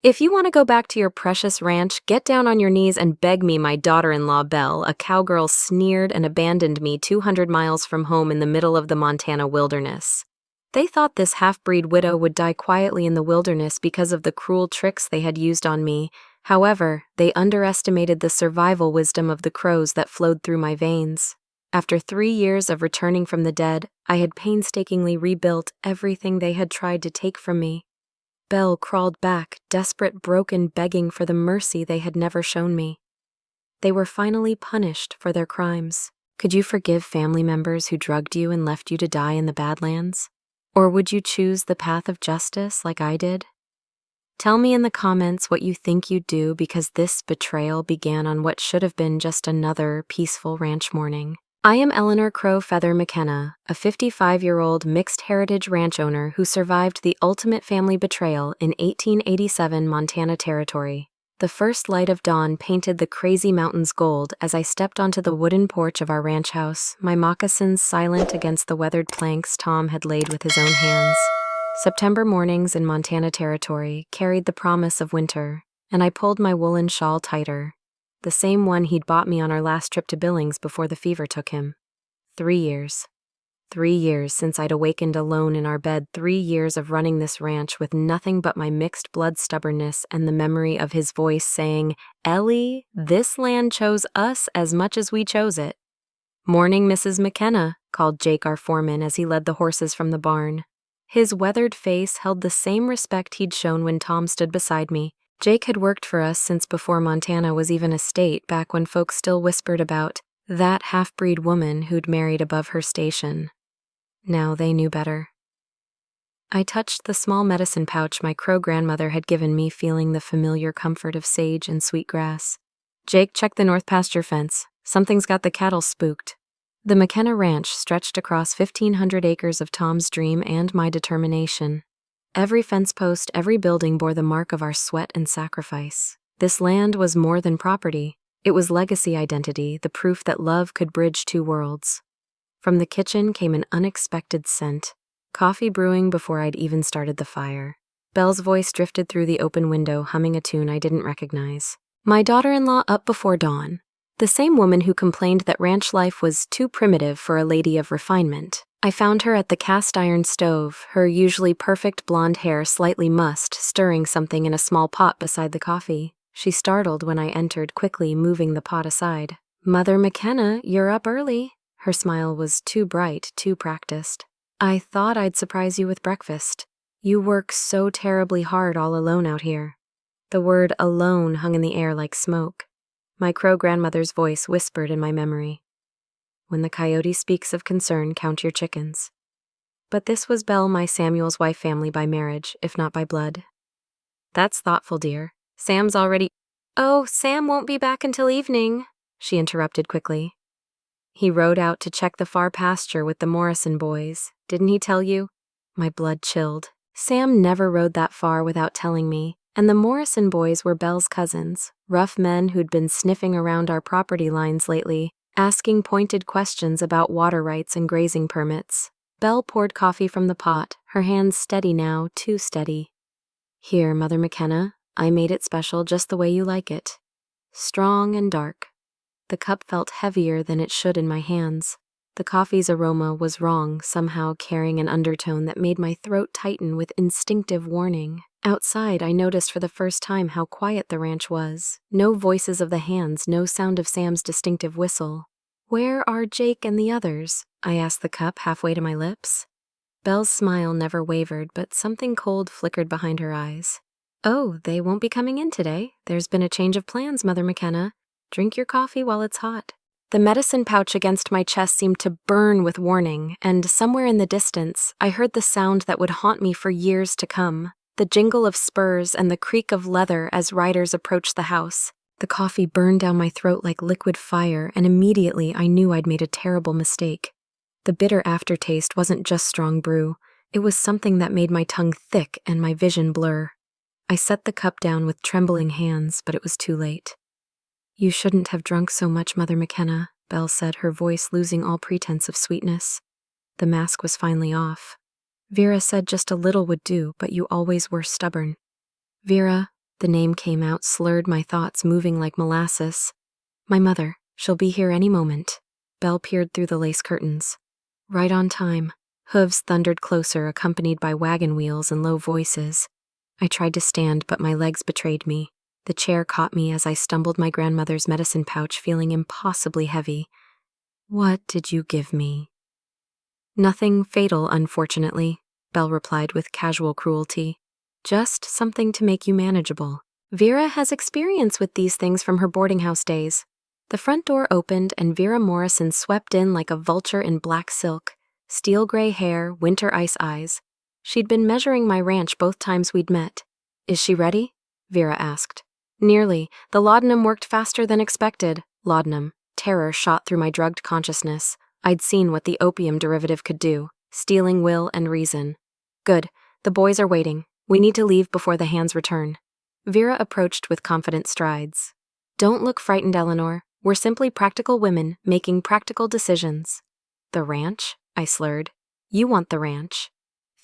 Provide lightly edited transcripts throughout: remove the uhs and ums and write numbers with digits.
If you want to go back to your precious ranch, get down on your knees and beg me, my daughter-in-law Belle, a cowgirl sneered and abandoned me 200 miles from home in the middle of the Montana wilderness. They thought this half-breed widow would die quietly in the wilderness because of the cruel tricks they had used on me. However, they underestimated the survival wisdom of the crows that flowed through my veins. After 3 years of returning from the dead, I had painstakingly rebuilt everything they had tried to take from me. Belle crawled back, desperate, broken, begging for the mercy they had never shown me. They were finally punished for their crimes. Could you forgive family members who drugged you and left you to die in the badlands? Or would you choose the path of justice like I did? Tell me in the comments what you think you'd do, because this betrayal began on what should have been just another peaceful ranch morning. I am Eleanor Crow Feather McKenna, a 55-year-old mixed heritage ranch owner who survived the ultimate family betrayal in 1887 Montana Territory. The first light of dawn painted the crazy mountains gold as I stepped onto the wooden porch of our ranch house, my moccasins silent against the weathered planks Tom had laid with his own hands. September mornings in Montana Territory carried the promise of winter, and I pulled my woolen shawl tighter. The same one he'd bought me on our last trip to Billings before the fever took him. 3 years. 3 years since I'd awakened alone in our bed, 3 years of running this ranch with nothing but my mixed blood stubbornness and the memory of his voice saying, "Ellie, this land chose us as much as we chose it." "Morning, Mrs. McKenna," called Jake, our foreman, as he led the horses from the barn. His weathered face held the same respect he'd shown when Tom stood beside me. Jake had worked for us since before Montana was even a state, back when folks still whispered about that half-breed woman who'd married above her station. Now they knew better. I touched the small medicine pouch my Crow grandmother had given me, feeling the familiar comfort of sage and sweet grass. "Jake, check the north pasture fence. Something's got the cattle spooked." The McKenna Ranch stretched across 1,500 acres of Tom's dream and my determination. Every fence post, every building bore the mark of our sweat and sacrifice. This land was more than property. It was legacy identity, the proof that love could bridge two worlds. From the kitchen came an unexpected scent, coffee brewing before I'd even started the fire. Belle's voice drifted through the open window, humming a tune I didn't recognize. My daughter-in-law up before dawn. The same woman who complained that ranch life was too primitive for a lady of refinement. I found her at the cast-iron stove, her usually perfect blonde hair slightly mussed, stirring something in a small pot beside the coffee. She startled when I entered, quickly moving the pot aside. "Mother McKenna, you're up early." Her smile was too bright, too practiced. "I thought I'd surprise you with breakfast. You work so terribly hard all alone out here." The word alone hung in the air like smoke. My Crow grandmother's voice whispered in my memory. "When the coyote speaks of concern, count your chickens." But this was Belle, my Samuel's wife, family by marriage, if not by blood. "That's thoughtful, dear. Sam's already—" "Oh, Sam won't be back until evening," she interrupted quickly. "He rode out to check the far pasture with the Morrison boys. Didn't he tell you?" My blood chilled. Sam never rode that far without telling me, and the Morrison boys were Belle's cousins, rough men who'd been sniffing around our property lines lately, asking pointed questions about water rights and grazing permits. Belle poured coffee from the pot, her hands steady now, too steady. "Here, Mother McKenna, I made it special just the way you like it. Strong and dark." The cup felt heavier than it should in my hands. The coffee's aroma was wrong, somehow carrying an undertone that made my throat tighten with instinctive warning. Outside, I noticed for the first time how quiet the ranch was. No voices of the hands, no sound of Sam's distinctive whistle. "Where are Jake and the others?" I asked the cup halfway to my lips. Belle's smile never wavered, but something cold flickered behind her eyes. "Oh, they won't be coming in today. There's been a change of plans, Mother McKenna. Drink your coffee while it's hot." The medicine pouch against my chest seemed to burn with warning, and somewhere in the distance, I heard the sound that would haunt me for years to come. The jingle of spurs and the creak of leather as riders approached the house. The coffee burned down my throat like liquid fire, and immediately I knew I'd made a terrible mistake. The bitter aftertaste wasn't just strong brew. It was something that made my tongue thick and my vision blur. I set the cup down with trembling hands, but it was too late. "You shouldn't have drunk so much, Mother McKenna," Belle said, her voice losing all pretense of sweetness. The mask was finally off. "Vera said just a little would do, but you always were stubborn." "Vera, The name came out, slurred my thoughts, moving like molasses. My mother. She'll be here any moment. Belle peered through the lace curtains. Right on time. Hooves thundered closer, accompanied by wagon wheels and low voices. I tried to stand, but my legs betrayed me. The chair caught me as I stumbled my grandmother's medicine pouch, feeling impossibly heavy. What did you give me? Nothing fatal, unfortunately, Belle replied with casual cruelty. Just something to make you manageable. Vera has experience with these things from her boarding house days. The front door opened and Vera Morrison swept in like a vulture in black silk, steel gray hair, winter ice eyes. She'd been measuring my ranch both times we'd met. Is she ready? Vera asked. Nearly. The laudanum worked faster than expected. Laudanum. Terror shot through my drugged consciousness. I'd seen what the opium derivative could do, stealing will and reason. Good. The boys are waiting. We need to leave before the hands return. Vera approached with confident strides. Don't look frightened, Eleanor. We're simply practical women making practical decisions. The ranch? I slurred. You want the ranch.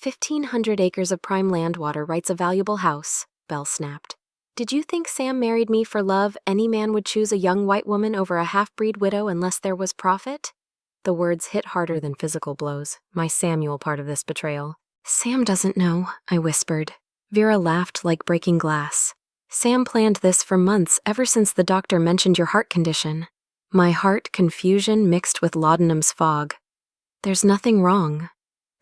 1,500 acres of prime land water writes a valuable house, Belle snapped. Did you think Sam married me for love? Any man would choose a young white woman over a half-breed widow unless there was profit? The words hit harder than physical blows, my Samuel part of this betrayal. Sam doesn't know, I whispered. Vera laughed like breaking glass. Sam planned this for months, ever since the doctor mentioned your heart condition. My heart confusion mixed with laudanum's fog. There's nothing wrong.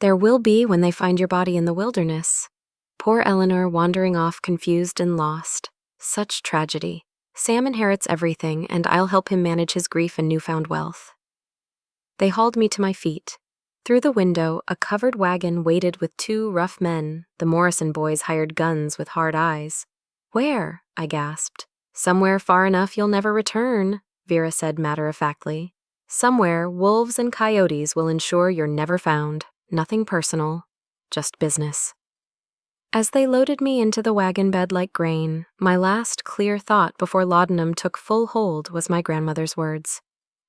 There will be when they find your body in the wilderness. Poor Eleanor wandering off confused and lost. Such tragedy. Sam inherits everything, and I'll help him manage his grief and newfound wealth. They hauled me to my feet. Through the window, a covered wagon waited with two rough men, the Morrison boys hired guns with hard eyes. Where? I gasped. Somewhere far enough you'll never return, Vera said matter-of-factly. Somewhere wolves and coyotes will ensure you're never found. Nothing personal, just business. As they loaded me into the wagon bed like grain, my last clear thought before laudanum took full hold was my grandmother's words.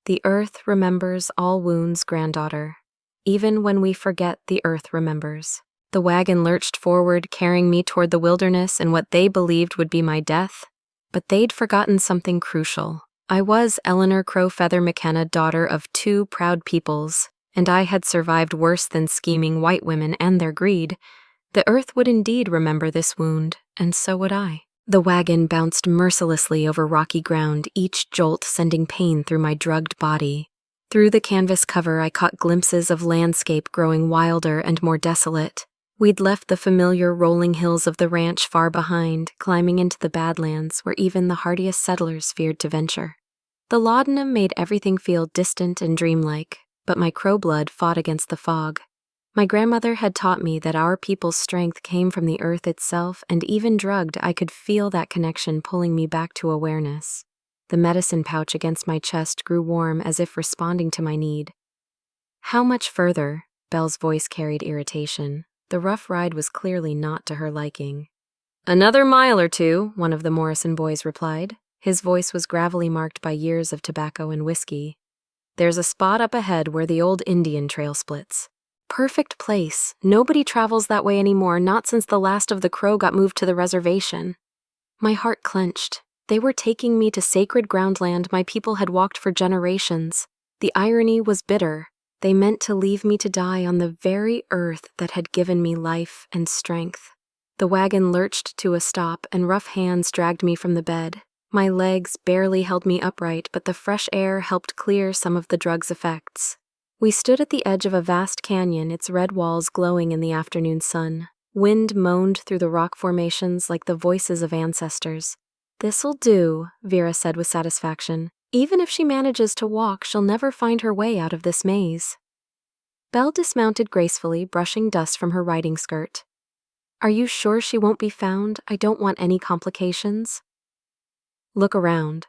The earth remembers all wounds, granddaughter. Even when we forget, the earth remembers. The wagon lurched forward, carrying me toward the wilderness and what they believed would be my death. But they'd forgotten something crucial. I was Eleanor Crow Feather McKenna, daughter of two proud peoples, and I had survived worse than scheming white women and their greed. The earth would indeed remember this wound, and so would I. The wagon bounced mercilessly over rocky ground, each jolt sending pain through my drugged body. Through the canvas cover, I caught glimpses of landscape growing wilder and more desolate. We'd left the familiar rolling hills of the ranch far behind, climbing into the badlands where even the hardiest settlers feared to venture. The laudanum made everything feel distant and dreamlike, but my crow blood fought against the fog. My grandmother had taught me that our people's strength came from the earth itself, and even drugged, I could feel that connection pulling me back to awareness. The medicine pouch against my chest grew warm as if responding to my need. How much further? Belle's voice carried irritation. The rough ride was clearly not to her liking. Another mile or two, one of the Morrison boys replied. His voice was gravelly, marked by years of tobacco and whiskey. There's a spot up ahead where the old Indian trail splits. Perfect place. Nobody travels that way anymore, not since the last of the Crow got moved to the reservation. My heart clenched. They were taking me to sacred groundland my people had walked for generations. The irony was bitter. They meant to leave me to die on the very earth that had given me life and strength. The wagon lurched to a stop, and rough hands dragged me from the bed. My legs barely held me upright, but the fresh air helped clear some of the drug's effects. We stood at the edge of a vast canyon, its red walls glowing in the afternoon sun. Wind moaned through the rock formations like the voices of ancestors. This'll do, Vera said with satisfaction. Even if she manages to walk, she'll never find her way out of this maze. Belle dismounted gracefully, brushing dust from her riding skirt. Are you sure she won't be found? I don't want any complications. Look around.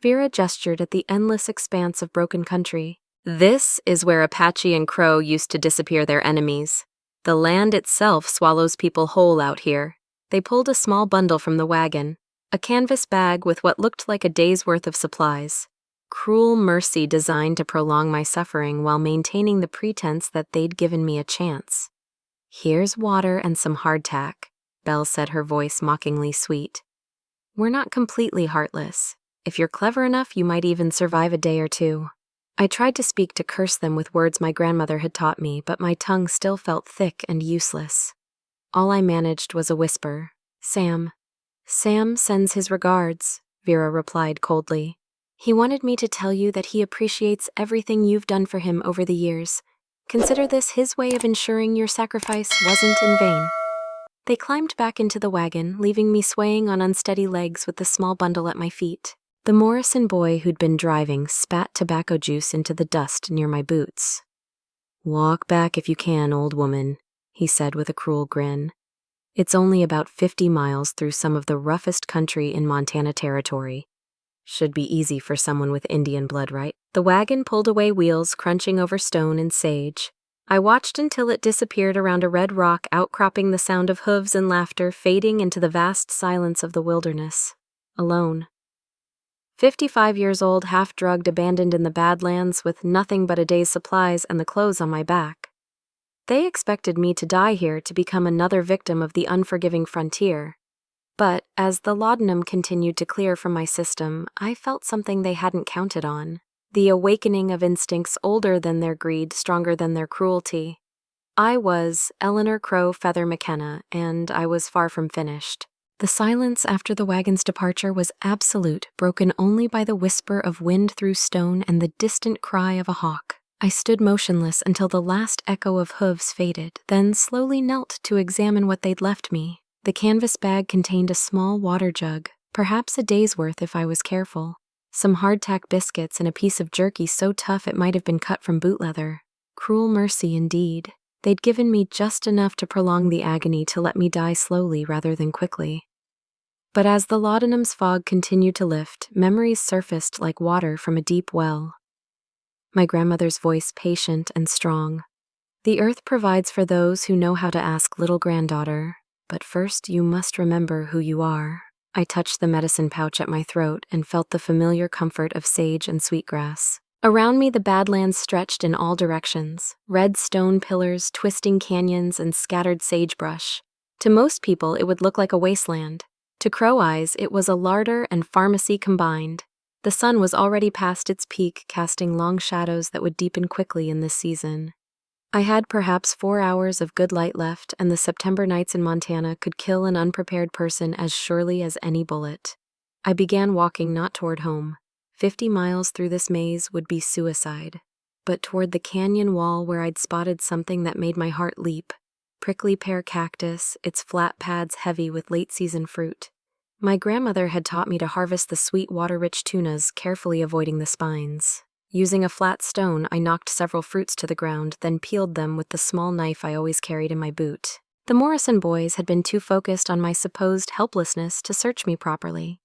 Vera gestured at the endless expanse of broken country. This is where Apache and Crow used to disappear their enemies. The land itself swallows people whole out here. They pulled a small bundle from the wagon, a canvas bag with what looked like a day's worth of supplies. Cruel mercy designed to prolong my suffering while maintaining the pretense that they'd given me a chance. Here's water and some hardtack, Belle said, her voice mockingly sweet. We're not completely heartless. If you're clever enough, you might even survive a day or two. I tried to speak to curse them with words my grandmother had taught me, but my tongue still felt thick and useless. All I managed was a whisper. Sam. Sam sends his regards, Vera replied coldly. He wanted me to tell you that he appreciates everything you've done for him over the years. Consider this his way of ensuring your sacrifice wasn't in vain. They climbed back into the wagon, leaving me swaying on unsteady legs with the small bundle at my feet. The Morrison boy who'd been driving spat tobacco juice into the dust near my boots. Walk back if you can, old woman, he said with a cruel grin. It's only about 50 miles through some of the roughest country in Montana territory. Should be easy for someone with Indian blood, right? The wagon pulled away, wheels crunching over stone and sage. I watched until it disappeared around a red rock, outcropping the sound of hooves and laughter, fading into the vast silence of the wilderness. Alone. 55 years old, half-drugged, abandoned in the badlands with nothing but a day's supplies and the clothes on my back. They expected me to die here to become another victim of the unforgiving frontier. But as the laudanum continued to clear from my system, I felt something they hadn't counted on. The awakening of instincts older than their greed, stronger than their cruelty. I was Eleanor Crow Feather McKenna, and I was far from finished. The silence after the wagon's departure was absolute, broken only by the whisper of wind through stone and the distant cry of a hawk. I stood motionless until the last echo of hooves faded, then slowly knelt to examine what they'd left me. The canvas bag contained a small water jug, perhaps a day's worth if I was careful. Some hardtack biscuits and a piece of jerky so tough it might have been cut from boot leather. Cruel mercy indeed. They'd given me just enough to prolong the agony to let me die slowly rather than quickly. But as the laudanum's fog continued to lift, memories surfaced like water from a deep well. My grandmother's voice patient and strong. The earth provides for those who know how to ask, little granddaughter, but first you must remember who you are. I touched the medicine pouch at my throat and felt the familiar comfort of sage and sweetgrass. Around me the badlands stretched in all directions, red stone pillars, twisting canyons, and scattered sagebrush. To most people it would look like a wasteland. To Crow eyes it was a larder and pharmacy combined. The sun was already past its peak, casting long shadows that would deepen quickly in this season. I had perhaps 4 hours of good light left, and the September nights in Montana could kill an unprepared person as surely as any bullet. I began walking not toward home. 50 miles through this maze would be suicide, but toward the canyon wall where I'd spotted something that made my heart leap. Prickly pear cactus, its flat pads heavy with late-season fruit. My grandmother had taught me to harvest the sweet water-rich tunas, carefully avoiding the spines. Using a flat stone, I knocked several fruits to the ground, then peeled them with the small knife I always carried in my boot. The Morrison boys had been too focused on my supposed helplessness to search me properly.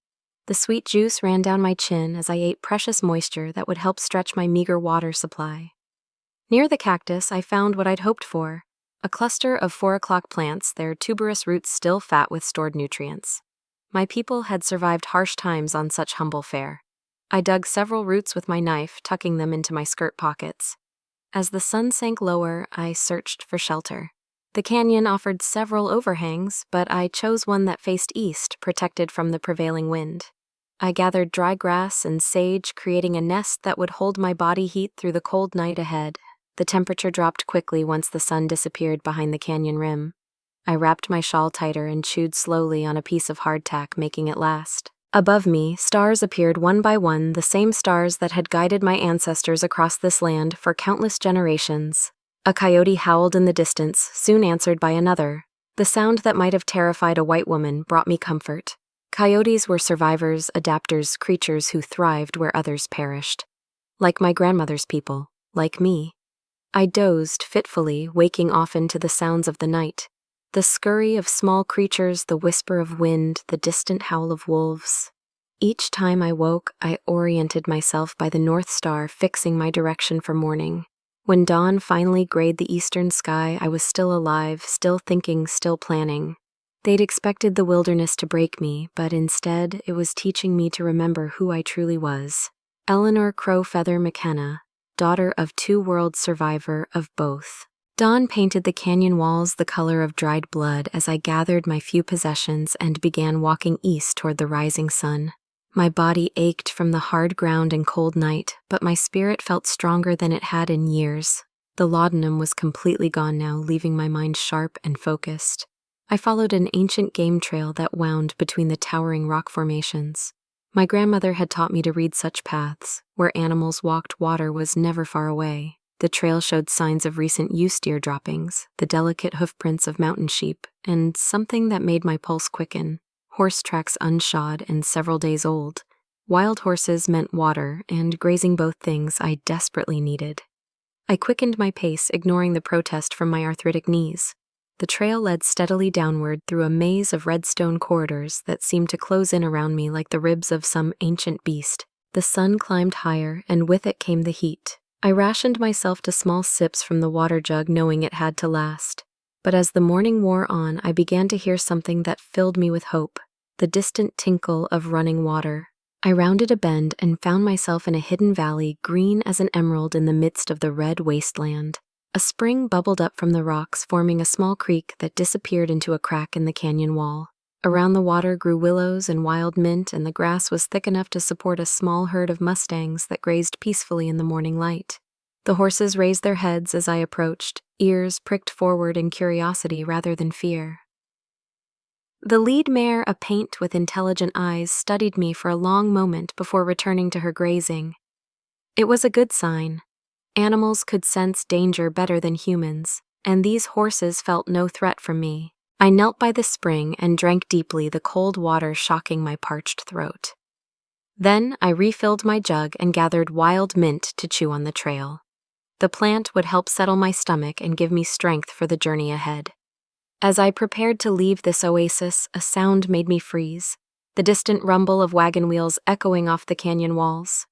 The sweet juice ran down my chin as I ate precious moisture that would help stretch my meager water supply. Near the cactus, I found what I'd hoped for, a cluster of 4 o'clock plants, their tuberous roots still fat with stored nutrients. My people had survived harsh times on such humble fare. I dug several roots with my knife, tucking them into my skirt pockets. As the sun sank lower, I searched for shelter. The canyon offered several overhangs, but I chose one that faced east, protected from the prevailing wind. I gathered dry grass and sage, creating a nest that would hold my body heat through the cold night ahead. The temperature dropped quickly once the sun disappeared behind the canyon rim. I wrapped my shawl tighter and chewed slowly on a piece of hardtack, making it last. Above me, stars appeared one by one, the same stars that had guided my ancestors across this land for countless generations. A coyote howled in the distance, soon answered by another. The sound that might have terrified a white woman brought me comfort. Coyotes were survivors, adapters, creatures who thrived where others perished. Like my grandmother's people, like me. I dozed fitfully, waking often to the sounds of the night. The scurry of small creatures, the whisper of wind, the distant howl of wolves. Each time I woke, I oriented myself by the North Star, fixing my direction for morning. When dawn finally grayed the eastern sky, I was still alive, still thinking, still planning. They'd expected the wilderness to break me, but instead it was teaching me to remember who I truly was. Eleanor Crow Feather McKenna, daughter of two-world survivor of both. Dawn painted the canyon walls the color of dried blood as I gathered my few possessions and began walking east toward the rising sun. My body ached from the hard ground and cold night, but my spirit felt stronger than it had in years. The laudanum was completely gone now, leaving my mind sharp and focused. I followed an ancient game trail that wound between the towering rock formations. My grandmother had taught me to read such paths. Where animals walked, water was never far away. The trail showed signs of recent ewe-steer droppings, the delicate hoofprints of mountain sheep, and something that made my pulse quicken: horse tracks unshod and several days old. Wild horses meant water, and grazing both things I desperately needed. I quickened my pace, ignoring the protest from my arthritic knees. The trail led steadily downward through a maze of red stone corridors that seemed to close in around me like the ribs of some ancient beast. The sun climbed higher, and with it came the heat. I rationed myself to small sips from the water jug, knowing it had to last. But as the morning wore on, I began to hear something that filled me with hope: the distant tinkle of running water. I rounded a bend and found myself in a hidden valley, green as an emerald in the midst of the red wasteland. A spring bubbled up from the rocks, forming a small creek that disappeared into a crack in the canyon wall. Around the water grew willows and wild mint, and the grass was thick enough to support a small herd of mustangs that grazed peacefully in the morning light. The horses raised their heads as I approached, ears pricked forward in curiosity rather than fear. The lead mare, a paint with intelligent eyes, studied me for a long moment before returning to her grazing. It was a good sign. Animals could sense danger better than humans, and these horses felt no threat from me. I knelt by the spring and drank deeply, the cold water shocking my parched throat. Then I refilled my jug and gathered wild mint to chew on the trail. The plant would help settle my stomach and give me strength for the journey ahead. As I prepared to leave this oasis, a sound made me freeze, the distant rumble of wagon wheels echoing off the canyon walls.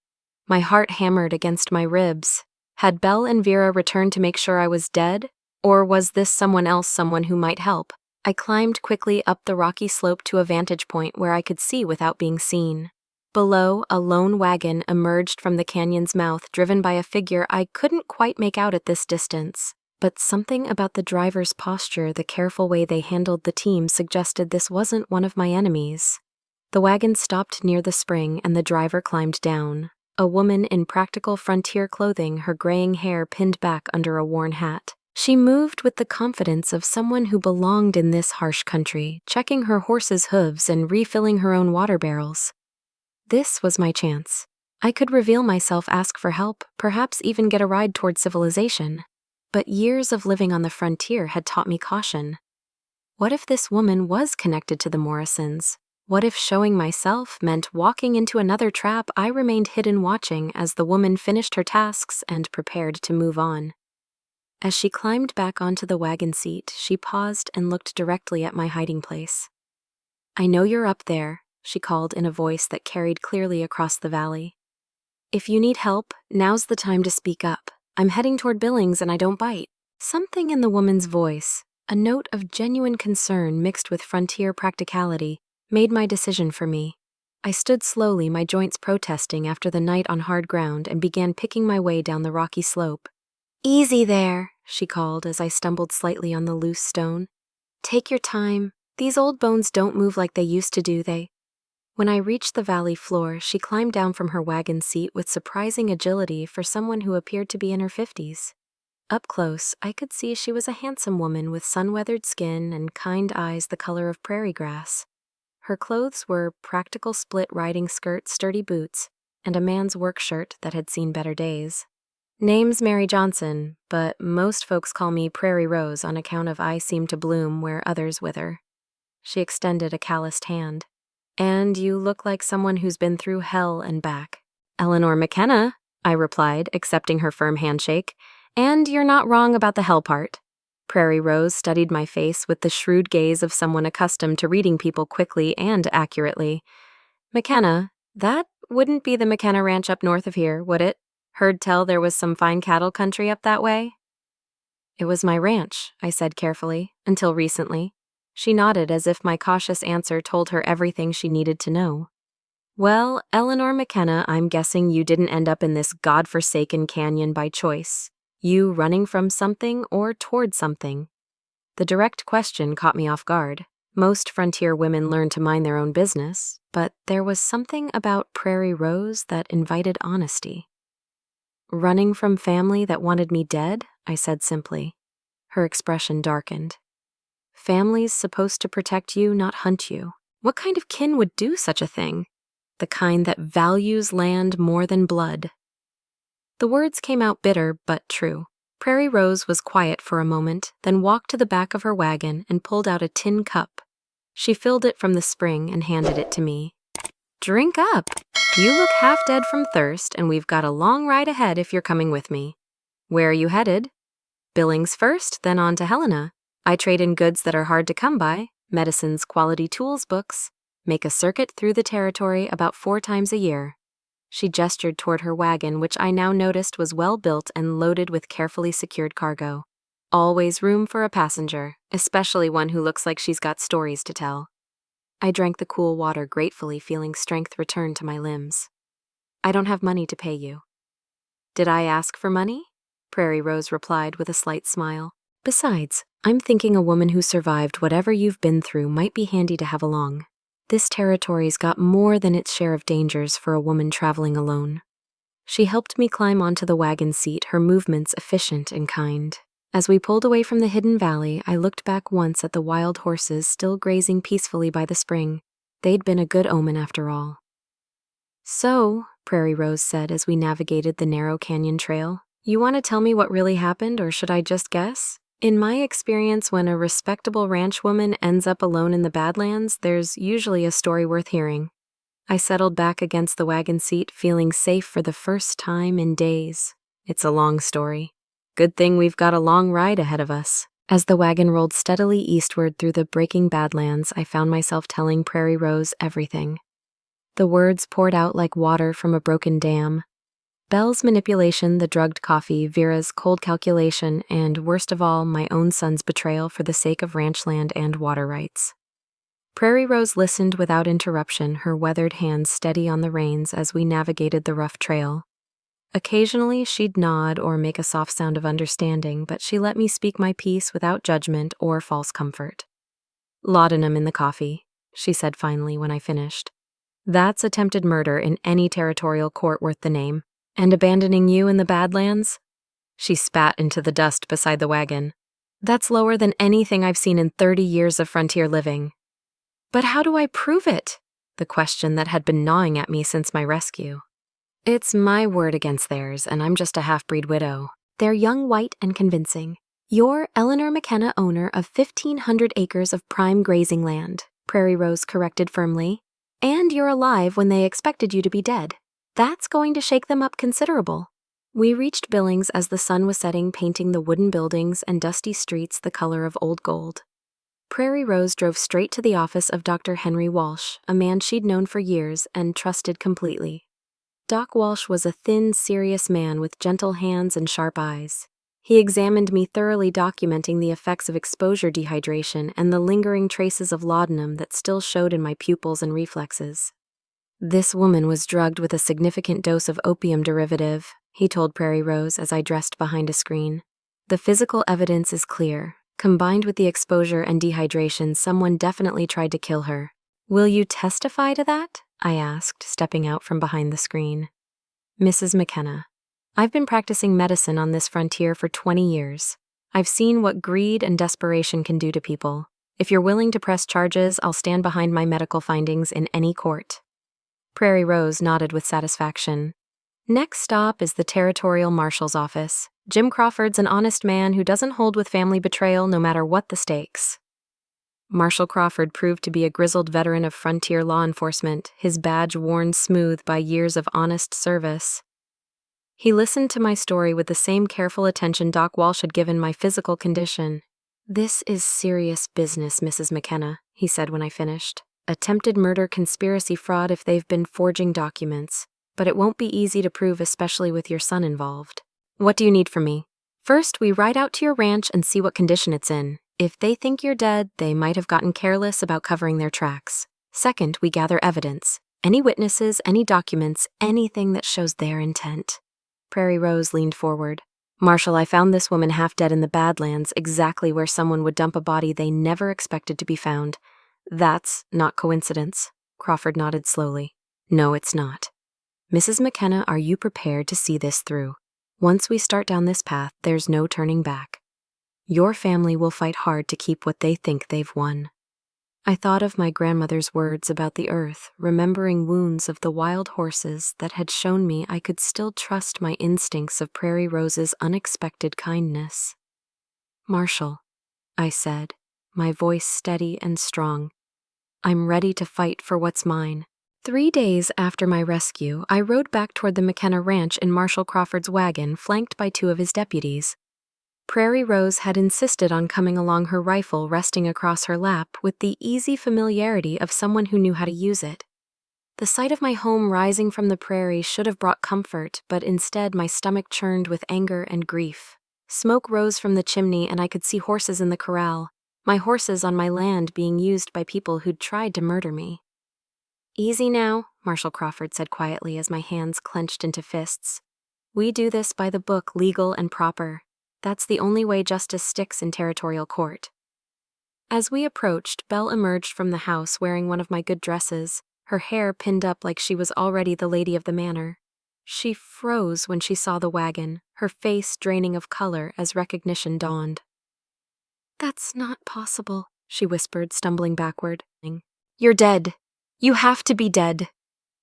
My heart hammered against my ribs. Had Belle and Vera returned to make sure I was dead? Or was this someone else, someone who might help? I climbed quickly up the rocky slope to a vantage point where I could see without being seen. Below, a lone wagon emerged from the canyon's mouth, driven by a figure I couldn't quite make out at this distance. But something about the driver's posture, the careful way they handled the team, suggested this wasn't one of my enemies. The wagon stopped near the spring, and the driver climbed down. A woman in practical frontier clothing, her graying hair pinned back under a worn hat. She moved with the confidence of someone who belonged in this harsh country, checking her horse's hooves and refilling her own water barrels. This was my chance. I could reveal myself, ask for help, perhaps even get a ride toward civilization. But years of living on the frontier had taught me caution. What if this woman was connected to the Morrisons? What if showing myself meant walking into another trap? I remained hidden, watching as the woman finished her tasks and prepared to move on. As she climbed back onto the wagon seat, she paused and looked directly at my hiding place. "I know you're up there," she called in a voice that carried clearly across the valley. "If you need help, now's the time to speak up. I'm heading toward Billings and I don't bite." Something in the woman's voice, a note of genuine concern mixed with frontier practicality, made my decision for me. I stood slowly, my joints protesting after the night on hard ground, and began picking my way down the rocky slope. "Easy there," she called as I stumbled slightly on the loose stone. "Take your time. These old bones don't move like they used to, do they?" When I reached the valley floor, she climbed down from her wagon seat with surprising agility for someone who appeared to be in her 50s. Up close, I could see she was a handsome woman with sun-weathered skin and kind eyes the color of prairie grass. Her clothes were practical split riding skirt, sturdy boots, and a man's work shirt that had seen better days. "Name's Mary Johnson, but most folks call me Prairie Rose on account of I seem to bloom where others wither." She extended a calloused hand. "And you look like someone who's been through hell and back." "Eleanor McKenna," I replied, accepting her firm handshake. "And you're not wrong about the hell part." Prairie Rose studied my face with the shrewd gaze of someone accustomed to reading people quickly and accurately. "McKenna, that wouldn't be the McKenna Ranch up north of here, would it? Heard tell there was some fine cattle country up that way?" "It was my ranch," I said carefully, "until recently." She nodded as if my cautious answer told her everything she needed to know. "Well, Eleanor McKenna, I'm guessing you didn't end up in this godforsaken canyon by choice. You running from something or toward something? The direct question caught me off guard. Most frontier women learn to mind their own business, but there was something about Prairie Rose that invited honesty. Running from family that wanted me dead, I said simply. Her expression darkened. Family's supposed to protect you, not hunt you. What kind of kin would do such a thing? The kind that values land more than blood. The words came out bitter but true. Prairie Rose was quiet for a moment, then walked to the back of her wagon and pulled out a tin cup. She filled it from the spring and handed it to me. Drink up. You look half dead from thirst, and we've got a long ride ahead if you're coming with me. Where are you headed? Billings first, then on to Helena. I trade in goods that are hard to come by, medicines, quality tools, books. Make a circuit through the territory about 4 times a year. She gestured toward her wagon, which I now noticed was well built and loaded with carefully secured cargo. Always room for a passenger, especially one who looks like she's got stories to tell. I drank the cool water gratefully, feeling strength return to my limbs. I don't have money to pay you. Did I ask for money? Prairie Rose replied with a slight smile. Besides, I'm thinking a woman who survived whatever you've been through might be handy to have along. This territory's got more than its share of dangers for a woman traveling alone. She helped me climb onto the wagon seat, her movements efficient and kind. As we pulled away from the hidden valley, I looked back once at the wild horses still grazing peacefully by the spring. They'd been a good omen after all. So, Prairie Rose said as we navigated the narrow canyon trail, you want to tell me what really happened, or should I just guess? In my experience, when a respectable ranch woman ends up alone in the badlands, there's usually a story worth hearing. I settled back against the wagon seat, feeling safe for the first time in days. It's a long story. Good thing we've got a long ride ahead of us. As the wagon rolled steadily eastward through the breaking badlands, I found myself telling Prairie Rose everything. The words poured out like water from a broken dam. Belle's manipulation, the drugged coffee, Vera's cold calculation, and, worst of all, my own son's betrayal for the sake of ranch land and water rights. Prairie Rose listened without interruption, her weathered hands steady on the reins as we navigated the rough trail. Occasionally, she'd nod or make a soft sound of understanding, but she let me speak my piece without judgment or false comfort. Laudanum in the coffee, she said finally when I finished. That's attempted murder in any territorial court worth the name. And abandoning you in the badlands? She spat into the dust beside the wagon. That's lower than anything I've seen in 30 years of frontier living. But how do I prove it? The question that had been gnawing at me since my rescue. It's my word against theirs, and I'm just a half-breed widow. They're young, white, and convincing. You're Eleanor McKenna, owner of 1,500 acres of prime grazing land, Prairie Rose corrected firmly. And you're alive when they expected you to be dead. That's going to shake them up considerable. We reached Billings as the sun was setting, painting the wooden buildings and dusty streets the color of old gold. Prairie Rose drove straight to the office of Dr. Henry Walsh, a man she'd known for years and trusted completely. Doc Walsh was a thin, serious man with gentle hands and sharp eyes. He examined me thoroughly, documenting the effects of exposure dehydration and the lingering traces of laudanum that still showed in my pupils and reflexes. This woman was drugged with a significant dose of opium derivative, he told Prairie Rose as I dressed behind a screen. The physical evidence is clear. Combined with the exposure and dehydration, someone definitely tried to kill her. Will you testify to that? I asked, stepping out from behind the screen. Mrs. McKenna, I've been practicing medicine on this frontier for 20 years. I've seen what greed and desperation can do to people. If you're willing to press charges, I'll stand behind my medical findings in any court. Prairie Rose nodded with satisfaction. Next stop is the Territorial Marshal's office. Jim Crawford's an honest man who doesn't hold with family betrayal no matter what the stakes. Marshal Crawford proved to be a grizzled veteran of frontier law enforcement, his badge worn smooth by years of honest service. He listened to my story with the same careful attention Doc Walsh had given my physical condition. This is serious business, Mrs. McKenna, he said when I finished. Attempted murder, conspiracy, fraud if they've been forging documents. But it won't be easy to prove, especially with your son involved. What do you need from me? First, we ride out to your ranch and see what condition it's in. If they think you're dead, they might have gotten careless about covering their tracks. Second, we gather evidence. Any witnesses, any documents, anything that shows their intent. Prairie Rose leaned forward. Marshall, I found this woman half dead in the Badlands, exactly where someone would dump a body they never expected to be found. That's not coincidence. Crawford nodded slowly. No, it's not. Mrs. McKenna, are you prepared to see this through? Once we start down this path, there's no turning back. Your family will fight hard to keep what they think they've won. I thought of my grandmother's words about the earth, remembering wounds of the wild horses that had shown me I could still trust my instincts of Prairie Rose's unexpected kindness. Marshall, I said, my voice steady and strong. I'm ready to fight for what's mine. 3 days after my rescue, I rode back toward the McKenna ranch in Marshall Crawford's wagon, flanked by 2 of his deputies. Prairie Rose had insisted on coming along, her rifle resting across her lap with the easy familiarity of someone who knew how to use it. The sight of my home rising from the prairie should have brought comfort, but instead my stomach churned with anger and grief. Smoke rose from the chimney and I could see horses in the corral, my horses on my land being used by people who'd tried to murder me. Easy now, Marshall Crawford said quietly as my hands clenched into fists. We do this by the book, legal and proper. That's the only way justice sticks in territorial court. As we approached, Belle emerged from the house wearing one of my good dresses, her hair pinned up like she was already the lady of the manor. She froze when she saw the wagon, her face draining of color as recognition dawned. That's not possible, she whispered, stumbling backward. You're dead. You have to be dead.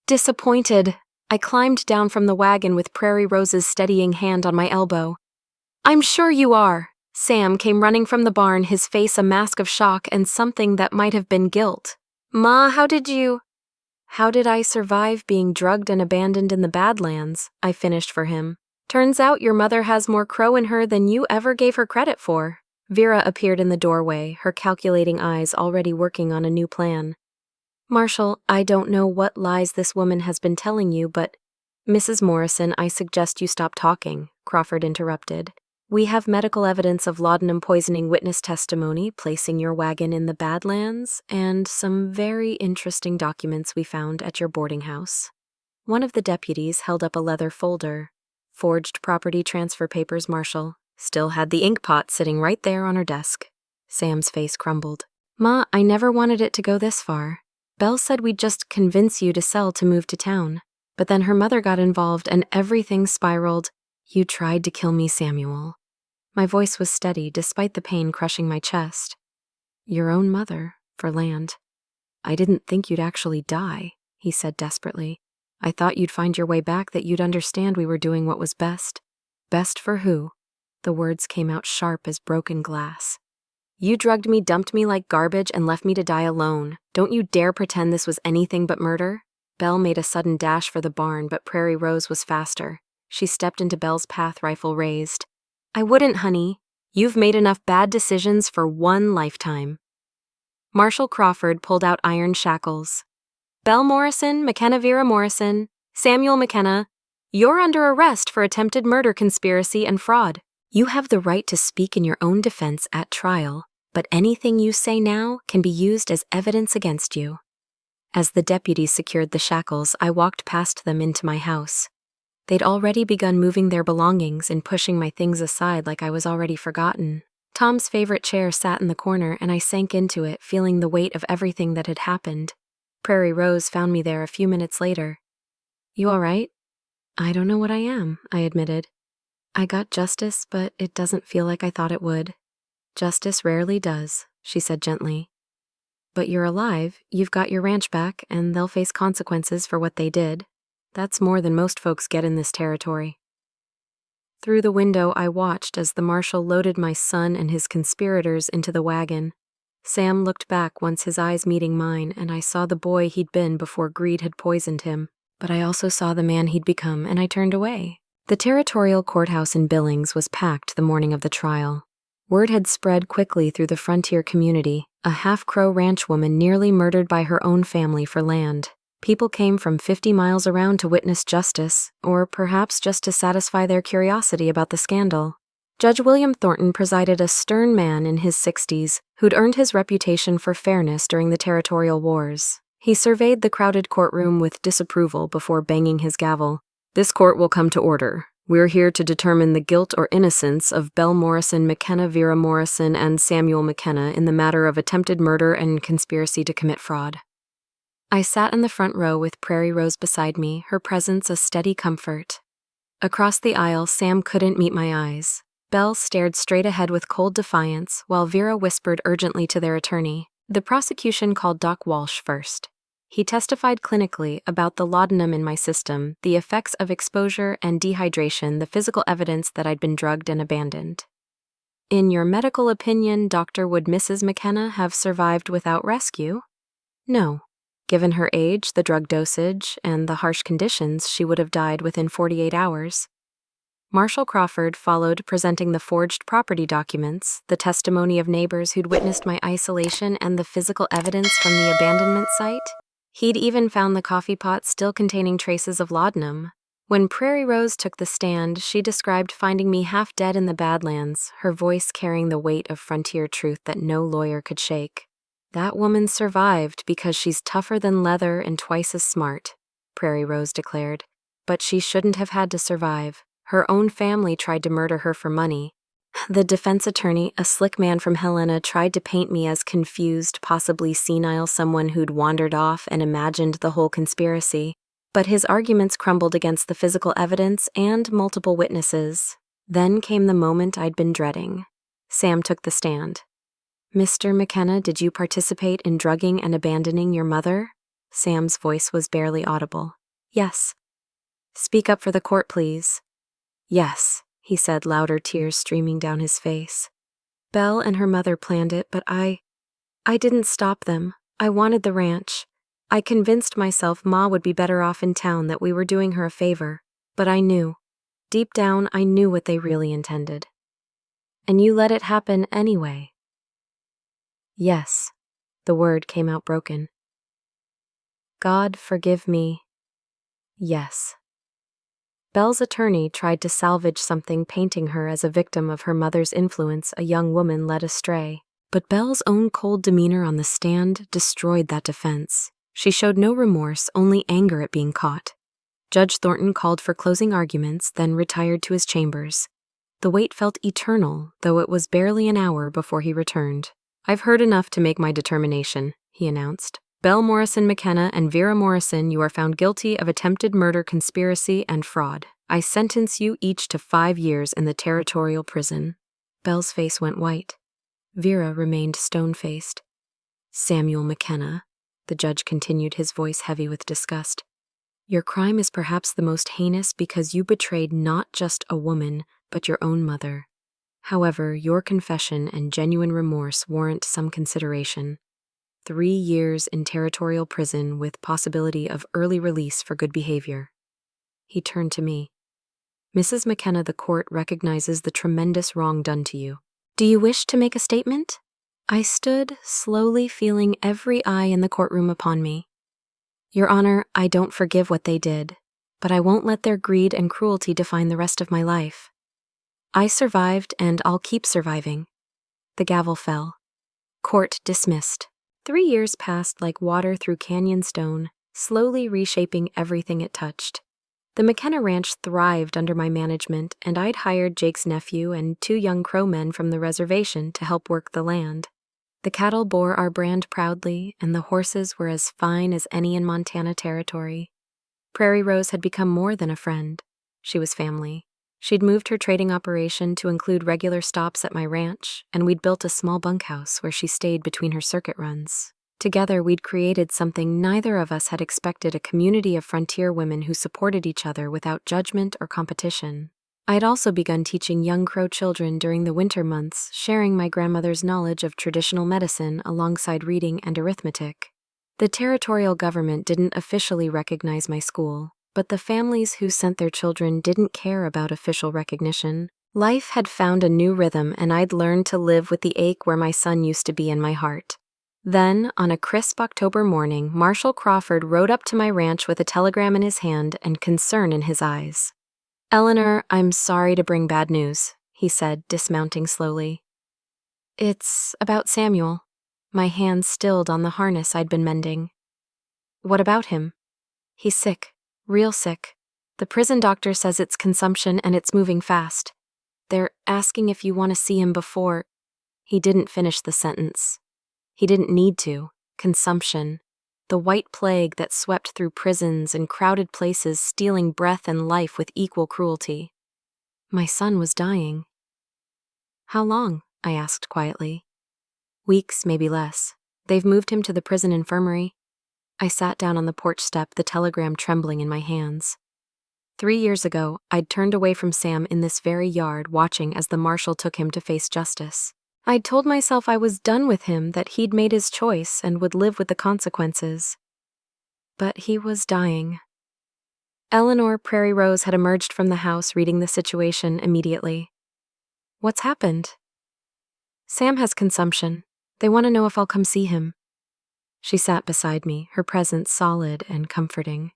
Disappointed, I climbed down from the wagon with Prairie Rose's steadying hand on my elbow. I'm sure you are. Sam came running from the barn, his face a mask of shock and something that might have been guilt. Ma, how did I survive being drugged and abandoned in the Badlands? I finished for him. Turns out your mother has more crow in her than you ever gave her credit for. Vera appeared in the doorway, her calculating eyes already working on a new plan. Marshall, I don't know what lies this woman has been telling you, but… Mrs. Morrison, I suggest you stop talking, Crawford interrupted. We have medical evidence of laudanum poisoning witness testimony placing your wagon in the Badlands and some very interesting documents we found at your boarding house. One of the deputies held up a leather folder. Forged property transfer papers, Marshall. Still had the ink pot sitting right there on her desk. Sam's face crumbled. Ma, I never wanted it to go this far. Belle said we'd just convince you to sell to move to town. But then her mother got involved and everything spiraled. You tried to kill me, Samuel. My voice was steady despite the pain crushing my chest. Your own mother, for land. I didn't think you'd actually die, he said desperately. I thought you'd find your way back, that you'd understand we were doing what was best. Best for who? The words came out sharp as broken glass. You drugged me, dumped me like garbage, and left me to die alone. Don't you dare pretend this was anything but murder. Belle made a sudden dash for the barn, but Prairie Rose was faster. She stepped into Belle's path, rifle raised. I wouldn't, honey. You've made enough bad decisions for one lifetime. Marshall Crawford pulled out iron shackles. Belle Morrison, McKenna Vera Morrison, Samuel McKenna, you're under arrest for attempted murder, conspiracy, and fraud. You have the right to speak in your own defense at trial, but anything you say now can be used as evidence against you. As the deputies secured the shackles, I walked past them into my house. They'd already begun moving their belongings and pushing my things aside like I was already forgotten. Tom's favorite chair sat in the corner, and I sank into it, feeling the weight of everything that had happened. Prairie Rose found me there a few minutes later. You all right? I don't know what I am, I admitted. I got justice, but it doesn't feel like I thought it would. Justice rarely does, she said gently. But you're alive, you've got your ranch back, and they'll face consequences for what they did. That's more than most folks get in this territory. Through the window, I watched as the marshal loaded my son and his conspirators into the wagon. Sam looked back once, his eyes meeting mine, and I saw the boy he'd been before greed had poisoned him. But I also saw the man he'd become, and I turned away. The territorial courthouse in Billings was packed the morning of the trial. Word had spread quickly through the frontier community, a half-Crow ranch woman nearly murdered by her own family for land. People came from 50 miles around to witness justice, or perhaps just to satisfy their curiosity about the scandal. Judge William Thornton presided, a stern man in his 60s who'd earned his reputation for fairness during the territorial wars. He surveyed the crowded courtroom with disapproval before banging his gavel. This court will come to order. We're here to determine the guilt or innocence of Belle Morrison McKenna, Vera Morrison, and Samuel McKenna in the matter of attempted murder and conspiracy to commit fraud. I sat in the front row with Prairie Rose beside me, her presence a steady comfort. Across the aisle, Sam couldn't meet my eyes. Belle stared straight ahead with cold defiance, while Vera whispered urgently to their attorney. The prosecution called Doc Walsh first. He testified clinically about the laudanum in my system, the effects of exposure and dehydration, the physical evidence that I'd been drugged and abandoned. In your medical opinion, Doctor, would Mrs. McKenna have survived without rescue? No. Given her age, the drug dosage, and the harsh conditions, she would have died within 48 hours. Marshall Crawford followed, presenting the forged property documents, the testimony of neighbors who'd witnessed my isolation, and the physical evidence from the abandonment site. He'd even found the coffee pot still containing traces of laudanum. When Prairie Rose took the stand, she described finding me half dead in the badlands, her voice carrying the weight of frontier truth that no lawyer could shake. That woman survived because she's tougher than leather and twice as smart, Prairie Rose declared. But she shouldn't have had to survive. Her own family tried to murder her for money. The defense attorney, a slick man from Helena, tried to paint me as confused, possibly senile, someone who'd wandered off and imagined the whole conspiracy. But his arguments crumbled against the physical evidence and multiple witnesses. Then came the moment I'd been dreading. Sam took the stand. Mr. McKenna, did you participate in drugging and abandoning your mother? Sam's voice was barely audible. Yes. Speak up for the court, please. Yes, he said, louder, tears streaming down his face. Belle and her mother planned it, but I didn't stop them. I wanted the ranch. I convinced myself Ma would be better off in town, that we were doing her a favor. But I knew. Deep down, I knew what they really intended. And you let it happen anyway. Yes, the word came out broken. God forgive me. Yes. Belle's attorney tried to salvage something, painting her as a victim of her mother's influence, a young woman led astray. But Belle's own cold demeanor on the stand destroyed that defense. She showed no remorse, only anger at being caught. Judge Thornton called for closing arguments, then retired to his chambers. The wait felt eternal, though it was barely an hour before he returned. I've heard enough to make my determination, he announced. Belle Morrison McKenna and Vera Morrison, you are found guilty of attempted murder, conspiracy, and fraud. I sentence you each to 5 years in the territorial prison. Belle's face went white. Vera remained stone-faced. Samuel McKenna, the judge continued, his voice heavy with disgust. Your crime is perhaps the most heinous because you betrayed not just a woman, but your own mother. However, your confession and genuine remorse warrant some consideration. 3 years in territorial prison with possibility of early release for good behavior. He turned to me. Mrs. McKenna, the court recognizes the tremendous wrong done to you. Do you wish to make a statement? I stood, slowly feeling every eye in the courtroom upon me. Your Honor, I don't forgive what they did, but I won't let their greed and cruelty define the rest of my life. I survived, and I'll keep surviving. The gavel fell. Court dismissed. 3 years passed like water through canyon stone, slowly reshaping everything it touched. The McKenna Ranch thrived under my management, and I'd hired Jake's nephew and 2 young Crow men from the reservation to help work the land. The cattle bore our brand proudly, and the horses were as fine as any in Montana territory. Prairie Rose had become more than a friend. She was family. She'd moved her trading operation to include regular stops at my ranch, and we'd built a small bunkhouse where she stayed between her circuit runs. Together, we'd created something neither of us had expected, a community of frontier women who supported each other without judgment or competition. I had also begun teaching young Crow children during the winter months, sharing my grandmother's knowledge of traditional medicine alongside reading and arithmetic. The territorial government didn't officially recognize my school, but the families who sent their children didn't care about official recognition. Life had found a new rhythm, and I'd learned to live with the ache where my son used to be in my heart. Then, on a crisp October morning, Marshall Crawford rode up to my ranch with a telegram in his hand and concern in his eyes. Eleanor, I'm sorry to bring bad news, he said, dismounting slowly. It's about Samuel. My hand stilled on the harness I'd been mending. What about him? He's sick. Real sick. The prison doctor says it's consumption and it's moving fast. They're asking if you want to see him before. He didn't finish the sentence. He didn't need to. Consumption. The white plague that swept through prisons and crowded places, stealing breath and life with equal cruelty. My son was dying. How long? I asked quietly. Weeks, maybe less. They've moved him to the prison infirmary. I sat down on the porch step, the telegram trembling in my hands. 3 years ago, I'd turned away from Sam in this very yard, watching as the marshal took him to face justice. I'd told myself I was done with him, that he'd made his choice and would live with the consequences. But he was dying. Eleanor Prairie Rose had emerged from the house, reading the situation immediately. What's happened? Sam has consumption. They want to know if I'll come see him. She sat beside me, her presence solid and comforting.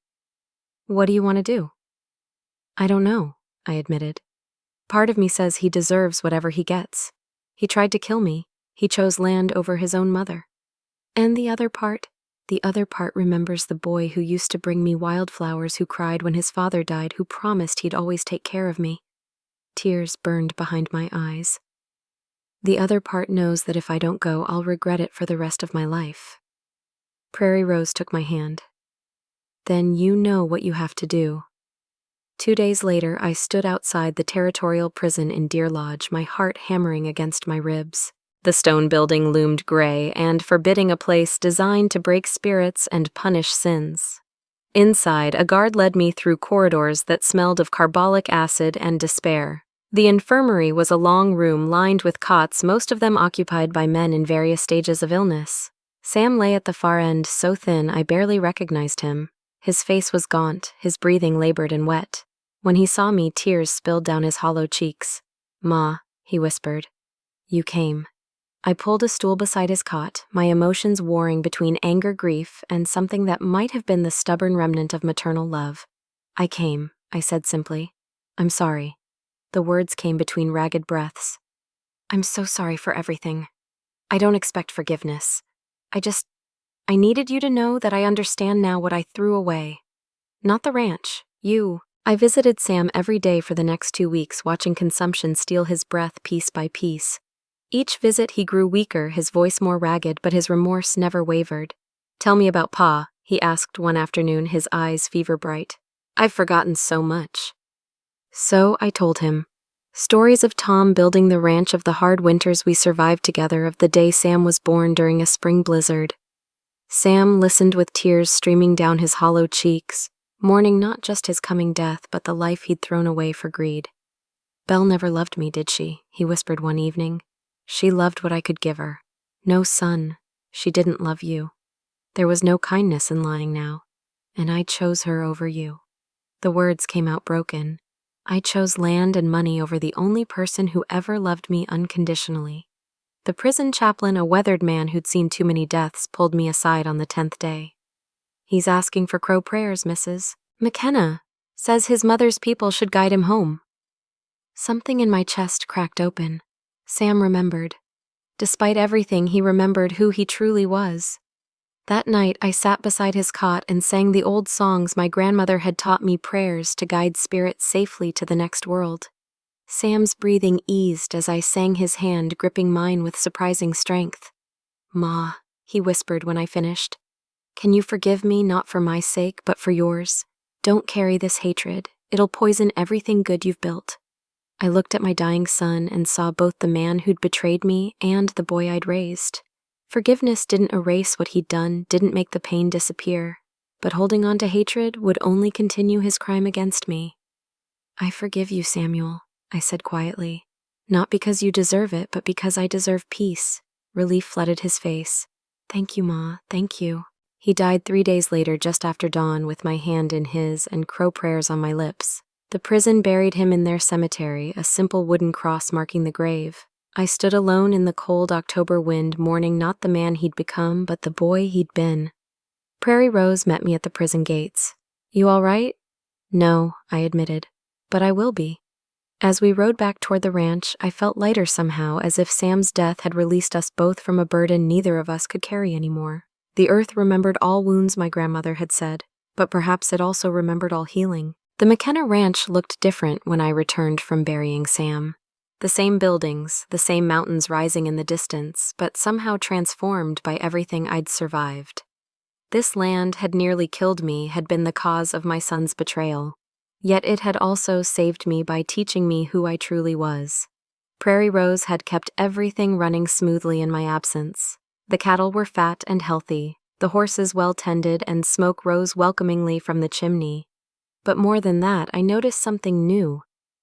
What do you want to do? I don't know, I admitted. Part of me says he deserves whatever he gets. He tried to kill me. He chose land over his own mother. And the other part remembers the boy who used to bring me wildflowers, who cried when his father died, who promised he'd always take care of me. Tears burned behind my eyes. The other part knows that if I don't go, I'll regret it for the rest of my life. Prairie Rose took my hand. Then you know what you have to do. 2 days later, I stood outside the territorial prison in Deer Lodge, my heart hammering against my ribs. The stone building loomed gray and forbidding, a place designed to break spirits and punish sins. Inside, a guard led me through corridors that smelled of carbolic acid and despair. The infirmary was a long room lined with cots, most of them occupied by men in various stages of illness. Sam lay at the far end, so thin I barely recognized him. His face was gaunt, his breathing labored and wet. When he saw me, tears spilled down his hollow cheeks. Ma, he whispered. You came. I pulled a stool beside his cot, my emotions warring between anger, grief, and something that might have been the stubborn remnant of maternal love. I came, I said simply. I'm sorry. The words came between ragged breaths. I'm so sorry for everything. I don't expect forgiveness. I needed you to know that I understand now what I threw away. Not the ranch, you. I visited Sam every day for the next 2 weeks, watching consumption steal his breath piece by piece. Each visit he grew weaker, his voice more ragged, but his remorse never wavered. Tell me about Pa, he asked one afternoon, his eyes fever bright. I've forgotten so much. So I told him. Stories of Tom building the ranch, of the hard winters we survived together, of the day Sam was born during a spring blizzard. Sam listened with tears streaming down his hollow cheeks, mourning not just his coming death, but the life he'd thrown away for greed. Belle never loved me, did she? He whispered one evening. She loved what I could give her. No son. She didn't love you. There was no kindness in lying now, and I chose her over you. The words came out broken. I chose land and money over the only person who ever loved me unconditionally. The prison chaplain, a weathered man who'd seen too many deaths, pulled me aside on the 10th day. He's asking for Crow prayers, Mrs. McKenna. Says his mother's people should guide him home. Something in my chest cracked open. Sam remembered. Despite everything, he remembered who he truly was. That night, I sat beside his cot and sang the old songs my grandmother had taught me, prayers to guide spirits safely to the next world. Sam's breathing eased as I sang, his hand gripping mine with surprising strength. Ma, he whispered when I finished. Can you forgive me, not for my sake, but for yours? Don't carry this hatred. It'll poison everything good you've built. I looked at my dying son and saw both the man who'd betrayed me and the boy I'd raised. Forgiveness didn't erase what he'd done, didn't make the pain disappear, but holding on to hatred would only continue his crime against me. I forgive you, Samuel, I said quietly. Not because you deserve it, but because I deserve peace. Relief flooded his face. Thank you, Ma, thank you. He died 3 days later, just after dawn, with my hand in his and crow prayers on my lips. The prison buried him in their cemetery, a simple wooden cross marking the grave. I stood alone in the cold October wind, mourning not the man he'd become, but the boy he'd been. Prairie Rose met me at the prison gates. You all right? No, I admitted, but I will be. As we rode back toward the ranch, I felt lighter somehow, as if Sam's death had released us both from a burden neither of us could carry anymore. The earth remembered all wounds my grandmother had said, but perhaps it also remembered all healing. The McKenna ranch looked different when I returned from burying Sam. The same buildings, the same mountains rising in the distance, but somehow transformed by everything I'd survived. This land had nearly killed me, had been the cause of my son's betrayal. Yet it had also saved me by teaching me who I truly was. Prairie Rose had kept everything running smoothly in my absence. The cattle were fat and healthy, the horses well tended, and smoke rose welcomingly from the chimney. But more than that, I noticed something new.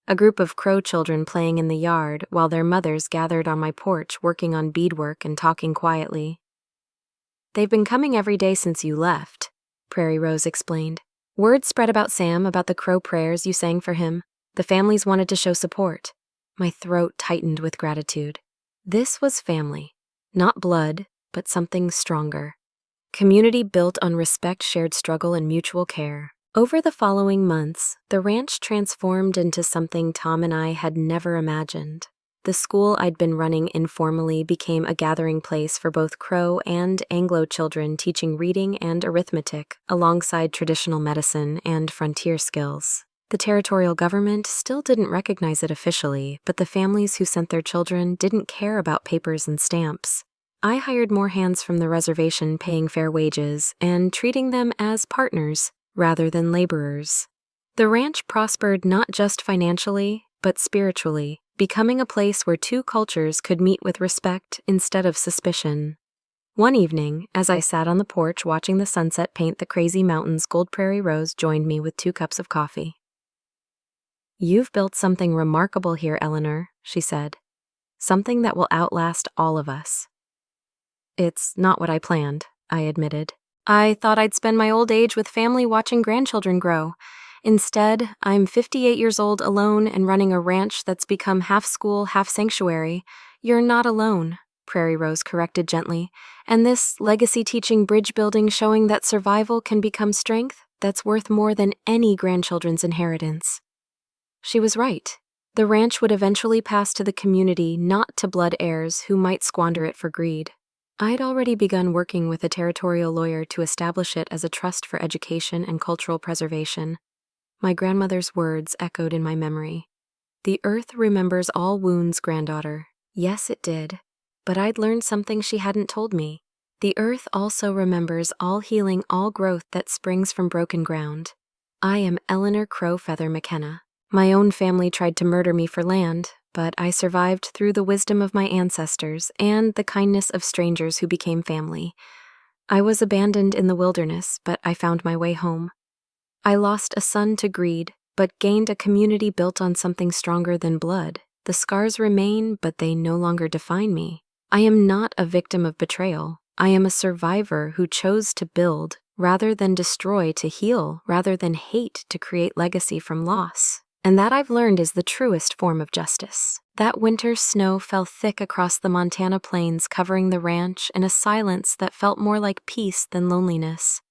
A group of crow children playing in the yard, while their mothers gathered on my porch working on beadwork and talking quietly. "They've been coming every day since you left," Prairie Rose explained. "Word spread about Sam, about the crow prayers you sang for him. The families wanted to show support." My throat tightened with gratitude. This was family. Not blood, but something stronger. Community built on respect, shared struggle, and mutual care. Over the following months, the ranch transformed into something Tom and I had never imagined. The school I'd been running informally became a gathering place for both Crow and Anglo children, teaching reading and arithmetic alongside traditional medicine and frontier skills. The territorial government still didn't recognize it officially, but the families who sent their children didn't care about papers and stamps. I hired more hands from the reservation, paying fair wages and treating them as partners rather than laborers. The ranch prospered not just financially, but spiritually, becoming a place where two cultures could meet with respect instead of suspicion. One evening, as I sat on the porch watching the sunset paint the crazy mountains, Gold Prairie Rose joined me with 2 cups of coffee. "You've built something remarkable here, Eleanor," she said. "Something that will outlast all of us." "It's not what I planned," I admitted. "I thought I'd spend my old age with family watching grandchildren grow. Instead, I'm 58 years old, alone, and running a ranch that's become half school, half sanctuary." "You're not alone," Prairie Rose corrected gently. "And this legacy teaching, bridge building, showing that survival can become strength, that's worth more than any grandchildren's inheritance." She was right. The ranch would eventually pass to the community, not to blood heirs who might squander it for greed. I'd already begun working with a territorial lawyer to establish it as a trust for education and cultural preservation. My grandmother's words echoed in my memory. "The earth remembers all wounds, granddaughter." Yes, it did. But I'd learned something she hadn't told me. The earth also remembers all healing, all growth that springs from broken ground. I am Eleanor Crow Feather McKenna. My own family tried to murder me for land, but I survived through the wisdom of my ancestors and the kindness of strangers who became family. I was abandoned in the wilderness, but I found my way home. I lost a son to greed, but gained a community built on something stronger than blood. The scars remain, but they no longer define me. I am not a victim of betrayal. I am a survivor who chose to build rather than destroy, to heal rather than hate, to create legacy from loss. And that, I've learned, is the truest form of justice. That winter, snow fell thick across the Montana plains, covering the ranch in a silence that felt more like peace than loneliness.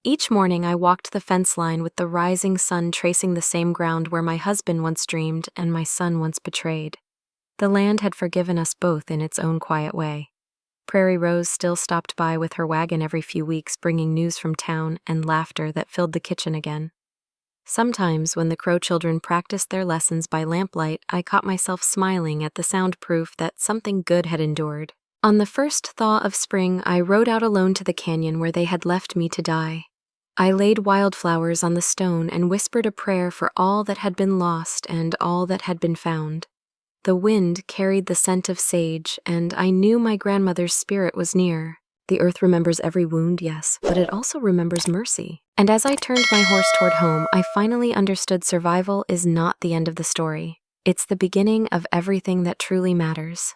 Each morning I walked the fence line with the rising sun tracing the same ground where my husband once dreamed and my son once betrayed. The land had forgiven us both in its own quiet way. Prairie Rose still stopped by with her wagon every few weeks, bringing news from town and laughter that filled the kitchen again. Sometimes, when the Crow children practiced their lessons by lamplight, I caught myself smiling at the sound proof that something good had endured. On the first thaw of spring, I rode out alone to the canyon where they had left me to die. I laid wildflowers on the stone and whispered a prayer for all that had been lost and all that had been found. The wind carried the scent of sage, and I knew my grandmother's spirit was near. The earth remembers every wound, yes, but it also remembers mercy. And as I turned my horse toward home, I finally understood survival is not the end of the story. It's the beginning of everything that truly matters.